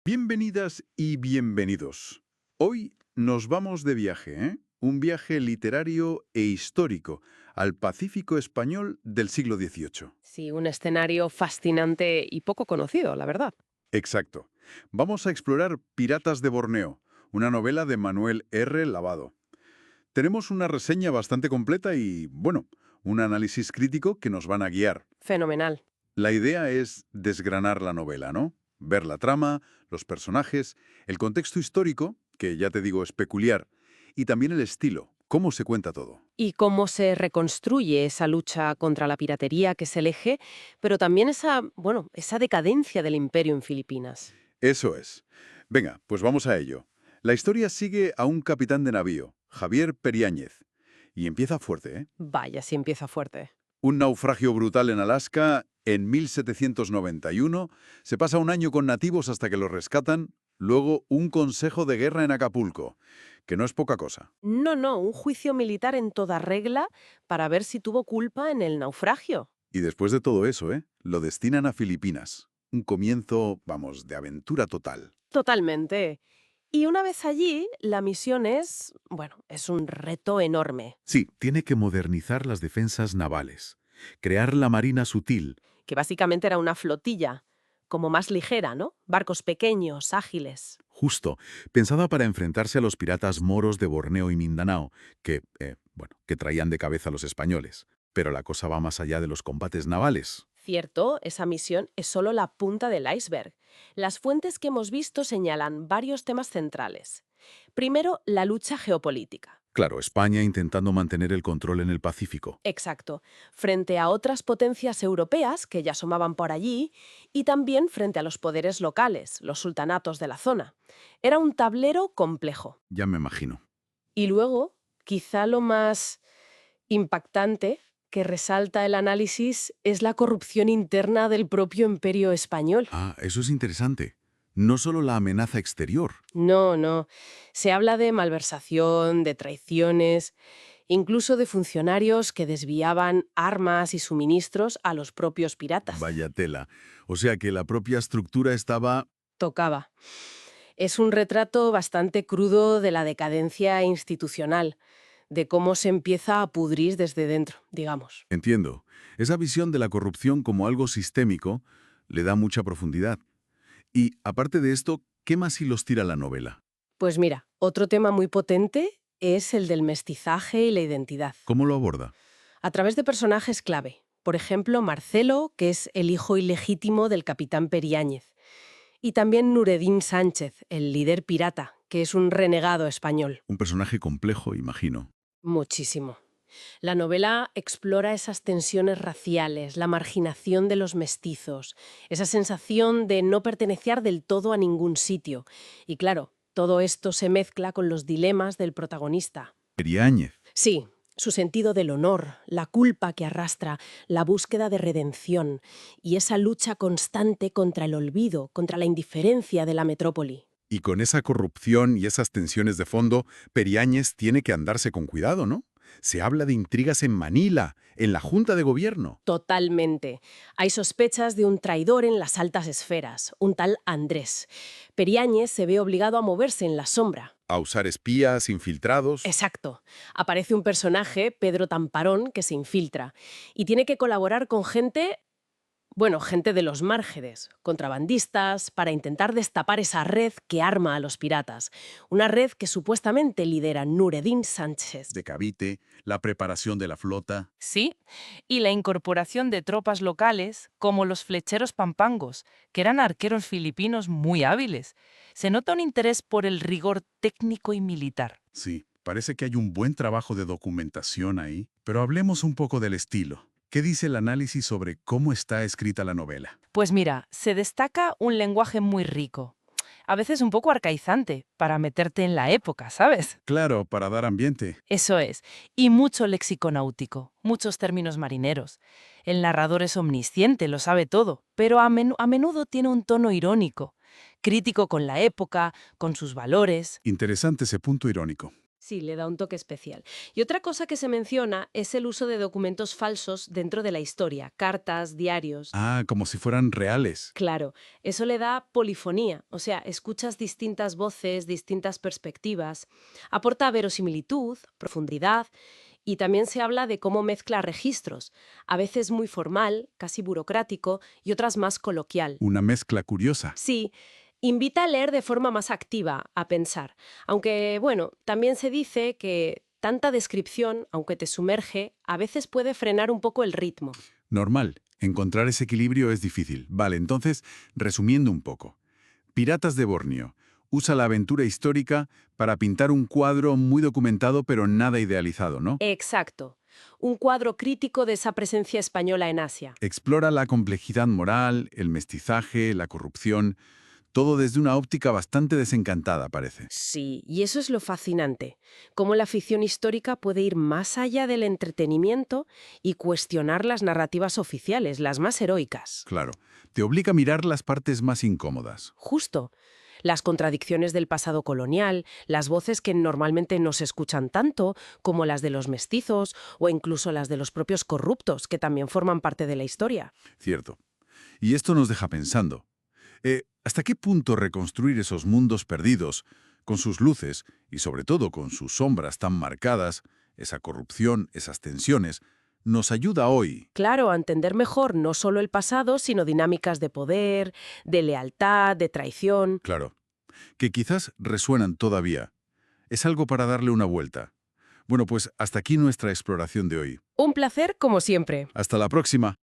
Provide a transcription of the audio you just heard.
Bienvenidas y bienvenidos. Hoy nos vamos de viaje, ¿eh? Un viaje literario e histórico al Pacífico español del siglo XVIII. Sí, un escenario fascinante y poco conocido, la verdad. Exacto. Vamos a explorar Piratas de Borneo, una novela de Manuel R. Lavado. Tenemos una reseña bastante completa y, bueno, un análisis crítico que nos van a guiar. Fenomenal. La idea es desgranar la novela, ¿no? Ver la trama, los personajes, el contexto histórico, que ya te digo es peculiar, y también el estilo, cómo se cuenta todo. Y cómo se reconstruye esa lucha contra la piratería, que es el eje, pero también esa decadencia del imperio en Filipinas. Eso es. Venga, pues vamos a ello. La historia sigue a un capitán de navío, Javier Periáñez, y empieza fuerte, ¿eh? Vaya, si empieza fuerte. Un naufragio brutal en Alaska en 1791, se pasa un año con nativos hasta que los rescatan, luego un consejo de guerra en Acapulco, que no es poca cosa. No, no, un juicio militar en toda regla para ver si tuvo culpa en el naufragio. Y después de todo eso, lo destinan a Filipinas. Un comienzo, vamos, de aventura total. Totalmente. Y una vez allí, la misión es un reto enorme, Sí, tiene que modernizar las defensas navales, crear la marina sutil. que básicamente era una flotilla, como más ligera, ¿no? Barcos pequeños, ágiles. Justo, pensada para enfrentarse a los piratas moros de Borneo y Mindanao, que traían de cabeza a los españoles. Pero la cosa va más allá de los combates navales. Cierto, esa misión es solo la punta del iceberg. Las fuentes que hemos visto señalan varios temas centrales. Primero, la lucha geopolítica. Claro, España intentando mantener el control en el Pacífico. Exacto, frente a otras potencias europeas que ya asomaban por allí y también frente a los poderes locales, los sultanatos de la zona. Era un tablero complejo. Ya me imagino. Y luego, quizá lo más impactante que resalta el análisis es la corrupción interna del propio imperio español. Ah, eso es interesante. No solo la amenaza exterior. No, no. Se habla de malversación, de traiciones, incluso de funcionarios que desviaban armas y suministros a los propios piratas. Vaya tela. O sea que la propia estructura estaba... Tocaba. Es un retrato bastante crudo de la decadencia institucional, de cómo se empieza a pudrir desde dentro, digamos. Entiendo. Esa visión de la corrupción como algo sistémico le da mucha profundidad. Y, aparte de esto, ¿qué más hilos tira la novela? Pues mira, otro tema muy potente es el del mestizaje y la identidad, ¿Cómo lo aborda? a través de personajes clave. Por ejemplo, Marcelo, que es el hijo ilegítimo del capitán Periáñez, y también Nureddin Sánchez, el líder pirata, que es un renegado español. Un personaje complejo, imagino. Muchísimo. La novela explora esas tensiones raciales, la marginación de los mestizos, esa sensación de no pertenecer del todo a ningún sitio. Y claro, todo esto se mezcla con los dilemas del protagonista. Periáñez. Sí, su sentido del honor, la culpa que arrastra, la búsqueda de redención y esa lucha constante contra el olvido, contra la indiferencia de la metrópoli. Y con esa corrupción y esas tensiones de fondo, Periáñez tiene que andarse con cuidado, ¿no? Se habla de intrigas en Manila, en la Junta de Gobierno. Totalmente. Hay sospechas de un traidor en las altas esferas, un tal Andrés. Periáñez se ve obligado a moverse en la sombra. A usar espías, infiltrados. Exacto. Aparece un personaje, Pedro Tamparón, que se infiltra y tiene que colaborar con gente de los márgenes, contrabandistas, para intentar destapar esa red que arma a los piratas. Una red que supuestamente lidera Nureddin Sánchez. De Cavite, la preparación de la flota. Sí, y la incorporación de tropas locales, como los flecheros pampangos, que eran arqueros filipinos muy hábiles. Se nota un interés por el rigor técnico y militar. Sí, parece que hay un buen trabajo de documentación ahí, pero hablemos un poco del estilo. ¿Qué dice el análisis sobre cómo está escrita la novela? Pues mira, se destaca un lenguaje muy rico, a veces un poco arcaizante, para meterte en la época, ¿sabes? Claro, para dar ambiente. Eso es, y mucho léxico náutico, muchos términos marineros. El narrador es omnisciente, lo sabe todo, pero a menudo tiene un tono irónico, crítico con la época, con sus valores. Interesante ese punto irónico. Sí, le da un toque especial. Y otra cosa que se menciona es el uso de documentos falsos dentro de la historia, cartas, diarios. Ah, como si fueran reales. Claro, eso le da polifonía, o sea, escuchas distintas voces, distintas perspectivas, aporta verosimilitud, profundidad, y también se habla de cómo mezcla registros, a veces muy formal, casi burocrático, y otras más coloquial. Una mezcla curiosa. Sí, invita a leer de forma más activa, a pensar. Aunque, bueno, también se dice que tanta descripción, aunque te sumerge, a veces puede frenar un poco el ritmo. Normal. Encontrar ese equilibrio es difícil. Vale, entonces, resumiendo un poco. Piratas de Borneo. Usa la aventura histórica para pintar un cuadro muy documentado pero nada idealizado, ¿no? Exacto. Un cuadro crítico de esa presencia española en Asia. Explora la complejidad moral, el mestizaje, la corrupción, todo desde una óptica bastante desencantada, parece. Sí, y eso es lo fascinante, cómo la ficción histórica puede ir más allá del entretenimiento y cuestionar las narrativas oficiales, las más heroicas. Claro, te obliga a mirar las partes más incómodas. Justo. Las contradicciones del pasado colonial, las voces que normalmente no se escuchan tanto, como las de los mestizos o incluso las de los propios corruptos, que también forman parte de la historia. Cierto. Y esto nos deja pensando. ¿Hasta qué punto reconstruir esos mundos perdidos, con sus luces y sobre todo con sus sombras tan marcadas, esa corrupción, esas tensiones, nos ayuda hoy? Claro, a entender mejor no solo el pasado, sino dinámicas de poder, de lealtad, de traición. Claro, que quizás resuenan todavía. Es algo para darle una vuelta. Bueno, pues hasta aquí nuestra exploración de hoy. Un placer como siempre. Hasta la próxima.